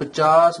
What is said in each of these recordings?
50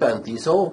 3500,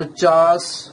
50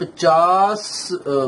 50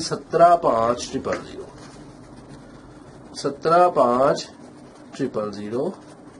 17,500 17,500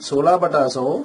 16/100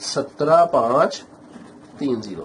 17,530,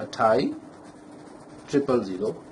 28,000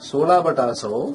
16/100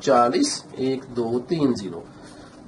40, 1 2 3 0,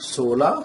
16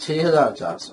6400।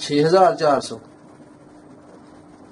6400।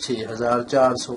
6400।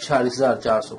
46,400।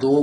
2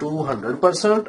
200%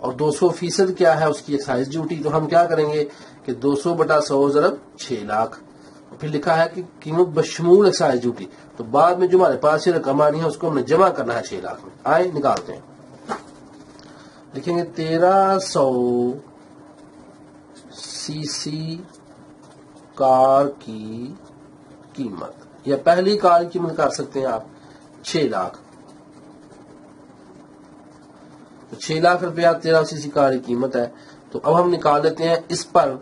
اور 200% کیا ہے اس کی ایکسائز ڈیوٹی. تو ہم کیا کریں گے کہ 200/100 ضرب 6 لاکھ. پھر لکھا ہے کہ قیمت بشمول ایکسائز ڈیوٹی. تو بعد میں جو ہمارے پاس یہ رقم آنی ہے اس کو ہم نے جمع کرنا ہے 6 لاکھ میں. آئے نکالتے ہیں. لکھیں گے 1300 cc کار کی قیمت, یا پہلی کار کی قیمت کر سکتے ہیں آپ 6 لاکھ. 6 لاکھ روپیہ 1300 cc کار کی قیمت ہے. تو اب ہم نکال لیتے ہیں اس پر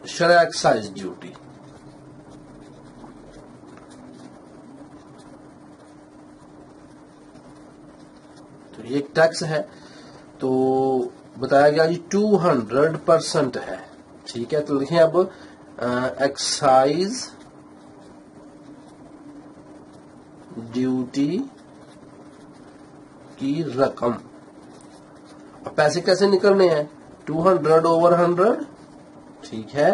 شرح ایکسائز ڈیوٹی. تو یہ ایک ٹیکس ہے, تو بتایا گیا جی 200% ہے. ٹھیک ہے, تو لکھیں اب ایکسائز ڈیوٹی کی رقم. اب پیسے کیسے نکلنے ہیں؟ 200/100. ٹھیک ہے,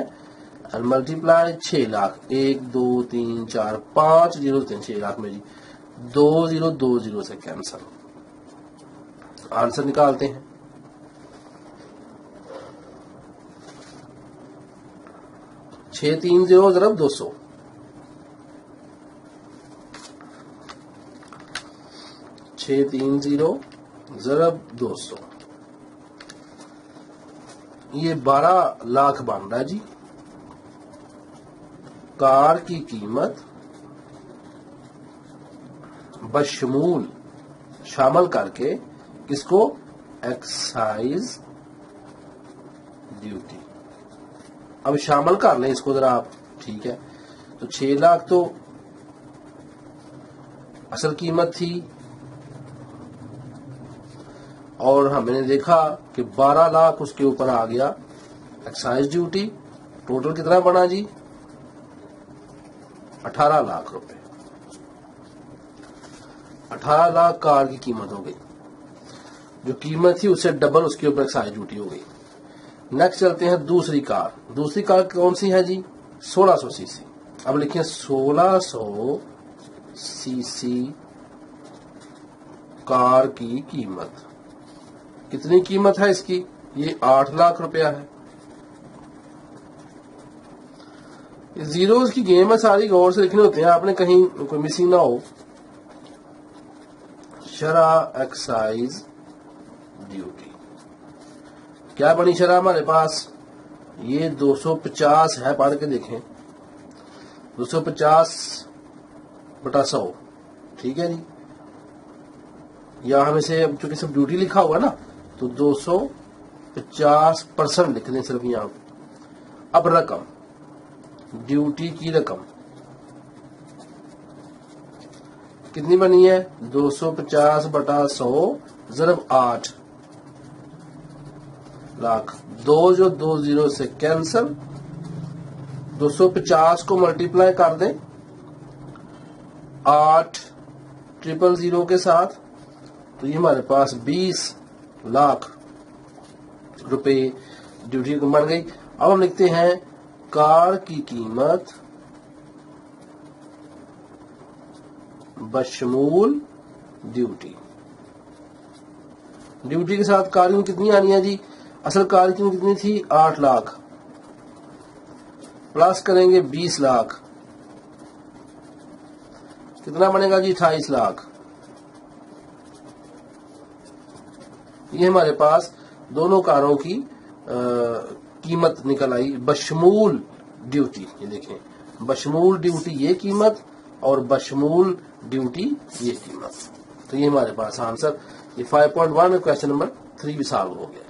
ملٹی پلائی 6 لاکھ. 1 2 3 4 5 0 3 6 لاکھ میں جی 2 0 2 0 سے کینسل. آنسر نکالتے ہیں. چھ 3 ضرب 200. چھ 3 ضرب 200 یہ 12 لاکھ بن رہا ہے جی. کار کی قیمت بشمول شامل کر کے کس کو؟ Excise duty. اب شامل کر لیں اس کو ذرا آپ. ٹھیک ہے, تو 6 لاکھ تو اصل قیمت تھی, اور ہم نے دیکھا کہ 12 لاکھ اس کے اوپر آ گیا ایکسائز ڈیوٹی. ٹوٹل کتنا بنا جی؟ 18 لاکھ روپے. 18 لاکھ کار کی قیمت ہو گئی. جو قیمت تھی اس سے ڈبل اس کے اوپر ایکسائز ڈیوٹی ہو گئی. نیکسٹ چلتے ہیں دوسری کار. دوسری کار کون سی ہے جی؟ 1600 cc. اب لکھیں 1600 cc کار کی قیمت. کتنی قیمت ہے اس کی؟ یہ 8 لاکھ روپیہ ہے. زیروز کی گیم ہے ساری, غور سے لکھنے ہوتے ہیں, آپ نے کہیں کوئی مسنگ نہ ہو. شرح ایکسائز ڈیوٹی کیا بنی شرح ہمارے پاس؟ یہ 250 ہے, پڑھ کے دیکھیں. 250/100. ٹھیک ہے جی, یا ہم اسے چونکہ سب ڈیوٹی لکھا ہوا نا تو 250% لکھ دیں صرف یہاں. اب رقم, ڈیوٹی کی رقم کتنی بنی ہے؟ 250/100 ضرب 8 لاکھ. 2 جو 2 0 سے کینسل. 250 کو ملٹیپلائی کر دیں 8,000 کے ساتھ, تو یہ ہمارے پاس 20 لاکھ روپے ڈیوٹی کو بن گئی. اب ہم لکھتے ہیں کار کی قیمت بشمول ڈیوٹی. ڈیوٹی کے ساتھ کار کی کتنی آنی ہے جی؟ اصل کار کی کتنی تھی؟ 8 لاکھ. پلس کریں گے 20 لاکھ. کتنا بنے گا جی؟ 28 لاکھ. یہ ہمارے پاس دونوں کاروں کی قیمت نکل آئی بشمول ڈیوٹی. یہ دیکھیں, بشمول ڈیوٹی یہ قیمت اور بشمول ڈیوٹی یہ قیمت. تو یہ ہمارے پاس آنسر, یہ 5.1 میں کوشچن نمبر 3 بھی سالو ہو گیا.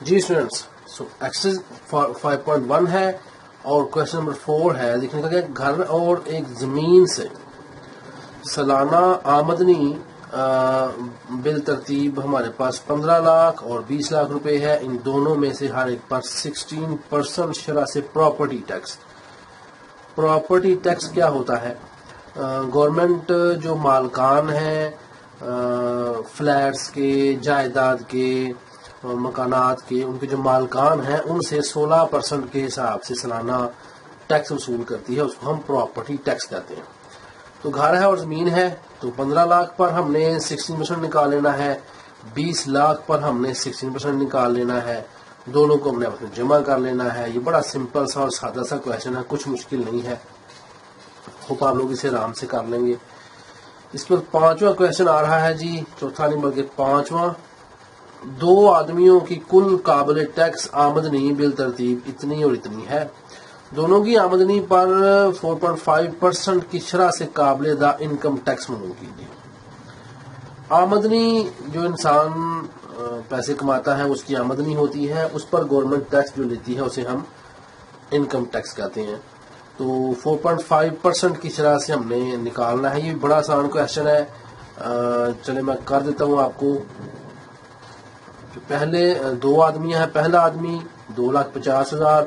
جی اسٹوڈینٹس, سو ایکسرسائز 5.1 ہے اور کوشچن نمبر 4 ہے. دیکھنے کا کہ گھر اور ایک زمین سے سالانہ آمدنی بالترتیب ہمارے پاس 15 لاکھ اور 20 لاکھ روپے ہے. ان دونوں میں سے ہر ایک پر 16% شرح سے پراپرٹی ٹیکس. پراپرٹی ٹیکس کیا ہوتا ہے؟ گورنمنٹ جو مالکان ہیں فلیٹس کے, جائیداد کے, مکانات کے, ان کے جو مالکان ہیں ان سے 16% کے حساب سے سالانہ ٹیکس وصول کرتی ہے. اس کو ہم پراپرٹی ٹیکس کہتے ہیں. تو گھر ہے اور زمین ہے, تو 15 لاکھ پر ہم نے 16% نکال لینا ہے، 20 لاکھ پر ہم نے 16% نکال لینا ہے، دونوں کو ہم نے اپنے جمع کر لینا ہے۔ یہ بڑا سمپل سا اور سادہ سا کویشچن ہے، کچھ مشکل نہیں ہے، ہوپ آپ لوگ اسے آرام سے کر لیں گے۔ اس پر 5واں کویشچن آ رہا ہے جی، چوتھا نمبر کے 5واں، دو آدمیوں کی کل قابل ٹیکس آمدنی بالترتیب اتنی اور اتنی ہے، دونوں کی آمدنی پر 4.5% کی شرح سے قابل ادا انکم ٹیکس معلوم کیجیے۔ آمدنی جو انسان پیسے کماتا ہے اس کی آمدنی ہوتی ہے، اس پر گورنمنٹ ٹیکس جو لیتی ہے اسے ہم انکم ٹیکس کہتے ہیں۔ تو 4.5% کی شرح سے ہم نے نکالنا ہے، یہ بڑا آسان کویشچن ہے۔ چلے میں کر دیتا ہوں آپ کو۔ پہلے دو آدمیاں ہیں، پہلا آدمی 2,50,000،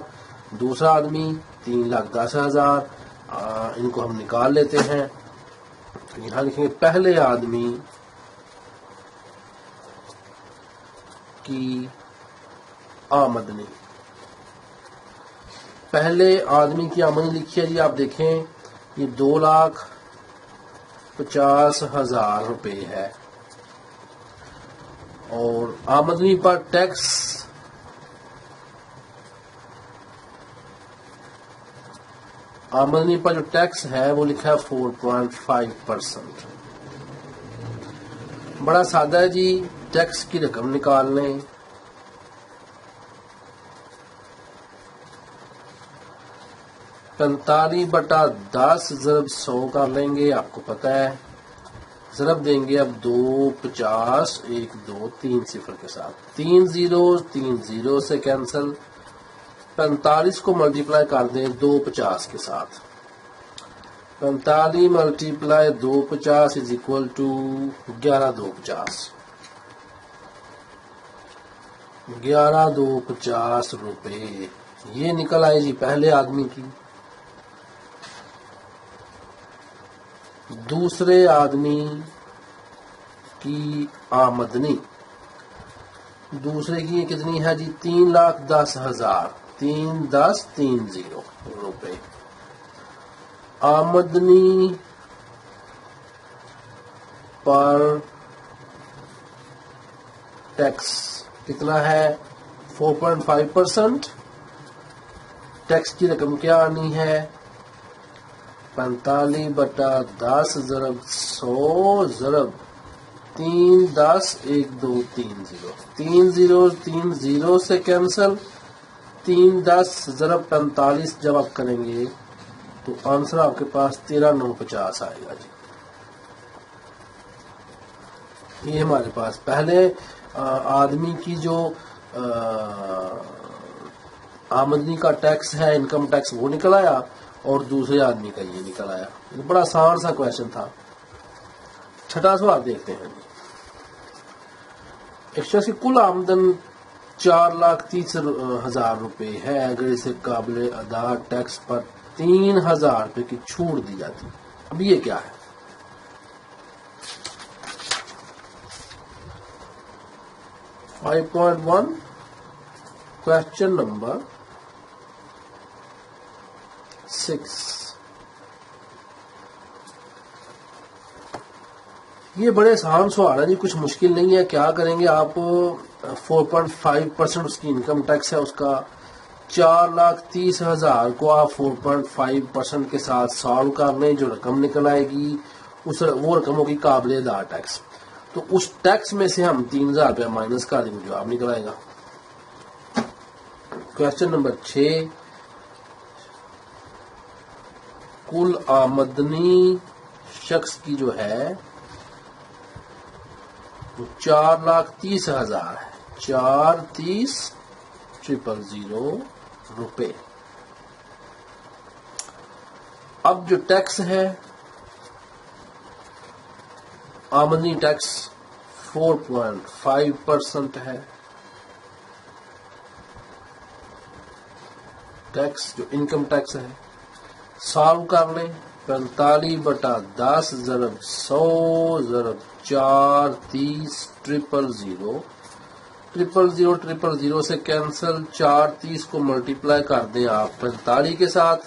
دوسرا آدمی 3,10,000، ان کو ہم نکال لیتے ہیں۔ یہاں لکھیں گے پہلے آدمی کی آمدنی، پہلے آدمی کی آمدنی لکھی ہے جی، آپ دیکھیں یہ 2,50,000 روپے ہے، اور آمدنی پر ٹیکس آمدنی پر جو ٹیکس ہے وہ لکھا ہے 4.5%۔ بڑا سادہ ہے جی، ٹیکس کی رقم نکال لیں۔ پینتالیس بٹا 10 ضرب 100 کر لیں گے، آپ کو پتہ ہے ضرب دیں گے اب 2 50 1 2 3 صفر کے ساتھ، 3 0 سے کینسل، 45 کو ملٹیپلائی کر دیں 2 50 کے ساتھ، 45 ملٹیپلائی 2 50 از اکول ٹو 11 2 50، 11 2 50 روپے یہ نکل آئے جی پہلے آدمی کی۔ دوسرے آدمی کی آمدنی، دوسرے کی کتنی ہے جی 3,10,000، 3,10,30 روپے۔ آمدنی پر ٹیکس کتنا ہے 4.5%، ٹیکس کی رقم کیا آنی ہے 45 بٹا 10 ضرب 100 ضرب 3 10 1 2 3 0، 3 0 3 0 سے کینسل، 3 10 ضرب 45 جب آپ کریں گے تو آنسر آپ کے پاس 13,950 آئے گا جی۔ یہ ہمارے پاس پہلے آدمی کی جو آمدنی کا ٹیکس ہے انکم ٹیکس وہ نکل آیا، اور دوسرے آدمی کا یہ نکل آیا۔ بڑا آسان سا کویشچن تھا۔ چھٹا سوال دیکھتے ہیں۔ ایک شخص کی کل آمدن 4,30,000 روپے ہے، اگر اسے قابل ادا ٹیکس پر 3,000 روپے کی چھوٹ دی جاتی، اب یہ کیا ہے؟ 5.1 کویشچن نمبر 6۔ یہ بڑے آسان سوال ہے جی، کچھ مشکل نہیں ہے۔ کیا کریں گے آپ 4.5% اس کی انکم ٹیکس ہے اس کا، 4,30,000 کو آپ 4.5% کے ساتھ سالو کر لیں، جو رقم نکل آئے گی وہ رقم ہوگی قابل ادا ٹیکس، تو اس ٹیکس میں سے ہم 3,000 روپیہ مائنس کر دیں گے، جواب نکل آئے گا۔ کویشچن نمبر 6، کل آمدنی شخص کی جو ہے وہ 4,30,000 ہے، 4,30,000 روپے۔ اب جو ٹیکس ہے آمدنی ٹیکس 4.5% ہے، ٹیکس جو انکم ٹیکس ہے، سالو کر لیں 45 بٹا 10 ضرب 100 ضرب 4 30 000 سے کینسل، 4 30 کو ملٹیپلائی کر دیں آپ 45 کے ساتھ،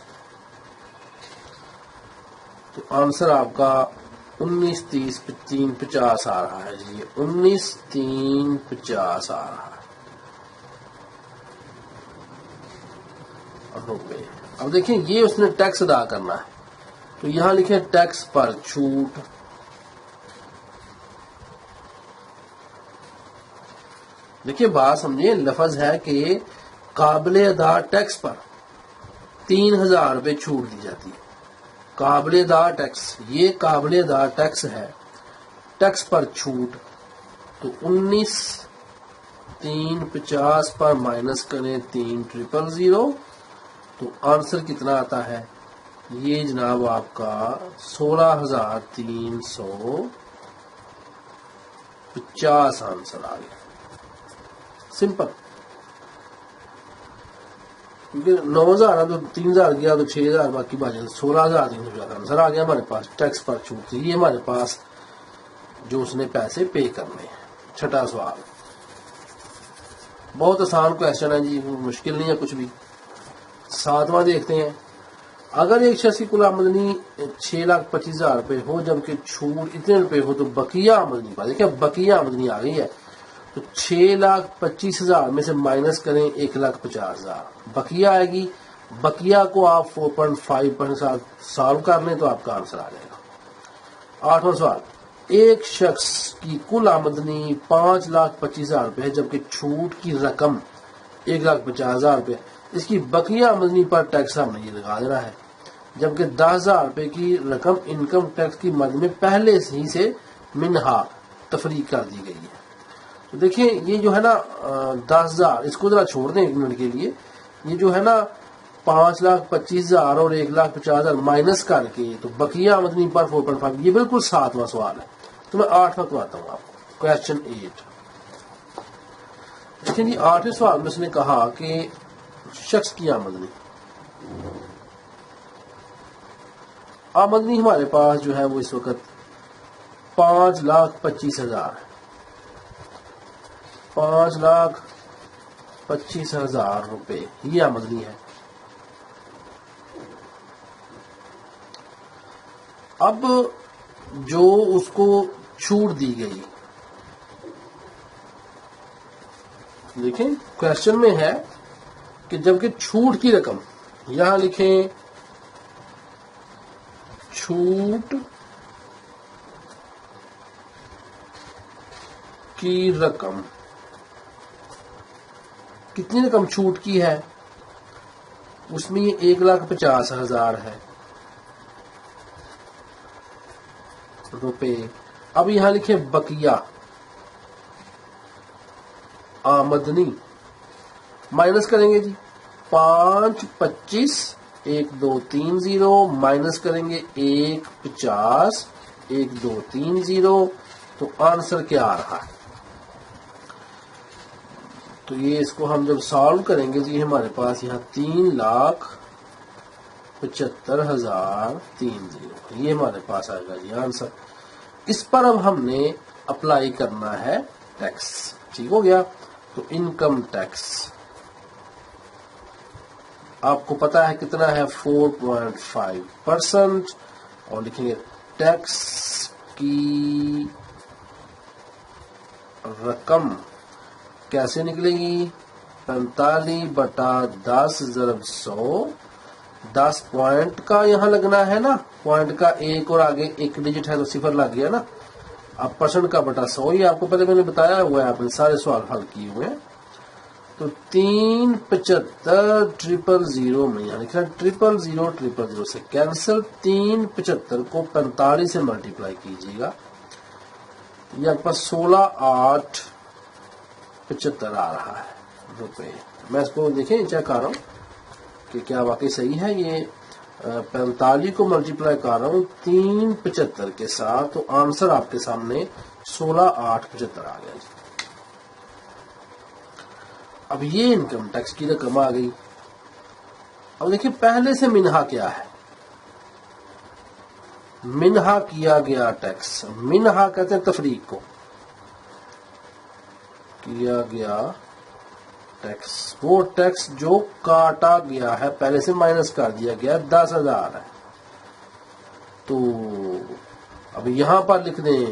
تو آنسر آپ کا 19,350 آ رہا ہے جی، 19,350 آ رہا ہے روپے۔ اب دیکھیں یہ اس نے ٹیکس ادا کرنا ہے، تو یہاں لکھیں ٹیکس پر چھوٹ۔ دیکھیں بات سمجھیں، لفظ ہے کہ قابل ادا ٹیکس پر 3,000 روپے چھوٹ دی جاتی ہے۔ قابل ادا ٹیکس، یہ قابل ادا ٹیکس ہے، ٹیکس پر چھوٹ، تو 19,350 پر مائنس کریں 3,000 تو آنسر کتنا آتا ہے؟ یہ جناب آپ کا 16,350 آنسر آ گیا۔ سمپل، کیونکہ 9,000 تو 3,000 گیا تو 6,000 باقی باقی 16,350 آنسر آ گیا ہمارے پاس ٹیکس پر چھوٹ سے۔ یہ ہمارے پاس جو اس نے پیسے پے کرنے ہیں۔ چھٹا سوال، بہت آسان کویسچن ہے جی، مشکل نہیں ہے کچھ بھی۔ 7واں دیکھتے ہیں، اگر ایک شخص کی کل آمدنی 6,25,000 روپے ہو جبکہ چھوٹ اتنے روپے ہو تو بقیہ آمدنی پر، دیکھیں بقیہ آمدنی آ گئی ہے، تو 6,25,000 میں سے مائنس کریں 1,50,000 بقیہ آئے گی۔ بقیہ کو آپ 4.5% ساتھ سالو کر لیں تو آپ کا آنسر آ جائے گا۔ 8واں سوال، ایک شخص کی کل آمدنی 5,25,000 روپے ہے جبکہ چھوٹ کی رقم 1,50,000 روپے، اس کی بقیہ آمدنی پر ٹیکس ہم نے یہ لگا دینا ہے، جبکہ 10,000 روپے کی رقم انکم ٹیکس کی مد میں پہلے ہی سے منہا تفریق کر دی گئی ہے۔ تو دیکھیں یہ جو ہے نا 10,000، اس کو ذرا چھوڑ دیں ایک منٹ کے لیے، یہ جو ہے نا 5,25,000 اور 1,50,000 مائنس کر کے تو بقیہ آمدنی پر 4.5، یہ بالکل 7واں سوال ہے۔ تو میں 8واں کرواتا ہوں آپ کو، کویسچن 8۔ دیکھیں جی 8ویں سوال میں اس نے کہا کہ شخص کی آمدنی ہمارے پاس جو ہے وہ اس وقت 5,25,000 ہے، 5,25,000 روپے یہ آمدنی ہے۔ اب جو اس کو چھوٹ دی گئی، دیکھیں کویسچن میں ہے کہ جبکہ چھوٹ کی رقم، یہاں لکھیں چھوٹ کی رقم، کتنی رقم چھوٹ کی ہے، اس میں یہ 1,50,000 ہے روپے۔ اب یہاں لکھیں بقیہ آمدنی، مائنس کریں گے جی 5,25 1,2,3,0 مائنس کریں گے 1,50 1,2,3,0 تو آنسر کیا آ رہا ہے؟ تو یہ اس کو ہم جب سالو کریں گے جی ہمارے پاس یہاں 3,75,030 یہ ہمارے پاس آئے گا جی آنسر۔ اس پر اب ہم نے اپلائی کرنا ہے ٹیکس، ٹھیک ہو گیا۔ تو انکم ٹیکس آپ کو پتا ہے کتنا ہے 4.5%، اور لکھیں گے ٹیکس کی رقم کیسے نکلے گی، 45/10 ضرب 100، 10 پوائنٹ کا یہاں لگنا ہے نا، پوائنٹ کا ایک اور آگے ایک ڈیجٹ ہے تو صفر لگ گیا نا، اب پرسنٹ کا بٹا 100 ہی آپ کو پہلے میں نے بتایا ہوا ہے، آپ نے سارے سوال حل کیے ہوئے ہیں۔ تو 3,75,000 میں یہاں لکھنا 0,000 سے کینسل، 3,75 کو 45 سے ملٹیپلائی کیجیے گا، یہ آپ کا 16,875 آ رہا ہے روپے۔ میں اس کو دیکھیں چیک کر رہا ہوں کہ کیا واقعی صحیح ہے، یہ 45 کو ملٹیپلائی کر رہا ہوں 3,75 کے ساتھ، تو آنسر آپ کے سامنے 16,875 آ گیا جی۔ اب یہ انکم ٹیکس کی رقم آ گئی۔ اب دیکھیں پہلے سے منہا کیا ہے، منہا کیا گیا ٹیکس، منہا کہتے ہیں تفریق کو، کیا گیا ٹیکس، وہ ٹیکس جو کاٹا گیا ہے پہلے سے مائنس کر دیا گیا 10,000 ہے، تو اب یہاں پر لکھ دیں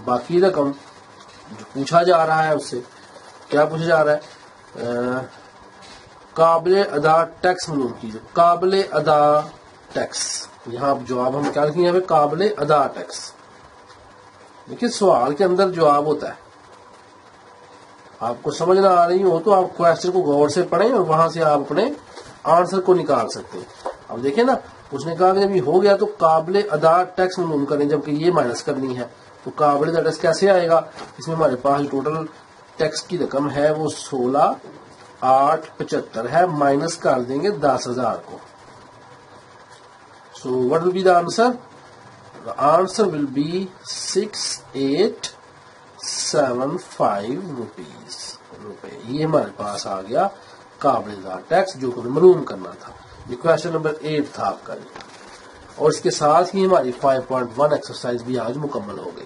باقی رقم جو پوچھا جا رہا ہے اس سے. کیا پوچھا جا رہا ہے؟ قابل ادا ٹیکس معلوم کیجیے. قابل ادا ٹیکس، یہاں جواب ہم کیا لکھیں یہاں پہ؟ قابل ادا ٹیکس. دیکھیے سوال کے اندر جواب ہوتا ہے. آپ کو سمجھ نہ آ رہی ہو تو آپ کوشچن کو غور سے پڑھیں اور وہاں سے آپ اپنے آنسر کو نکال سکتے ہیں. اب دیکھیں نا، اس نے کہا کہ جب یہ ہو گیا تو قابل ادا ٹیکس معلوم کریں، جبکہ یہ مائنس کرنی ہے. تو قابل ادا ٹیکس کیسے آئے گا؟ اس میں ہمارے پاس ٹوٹل ٹیکس کی رقم ہے وہ 16,875 ہے، مائنس کر دیں گے 10,000 کو. So what will be the answer? The answer will be 6,875 rupees. یہ ہمارے پاس آ گیا قابل ادا ٹیکس جو ہمیں معلوم کرنا تھا. یہ کوشچن نمبر 8 تھا آپ کا. اور اس کے ساتھ ہی ہماری 5.1 ایکسرسائز بھی آج مکمل ہو گئی.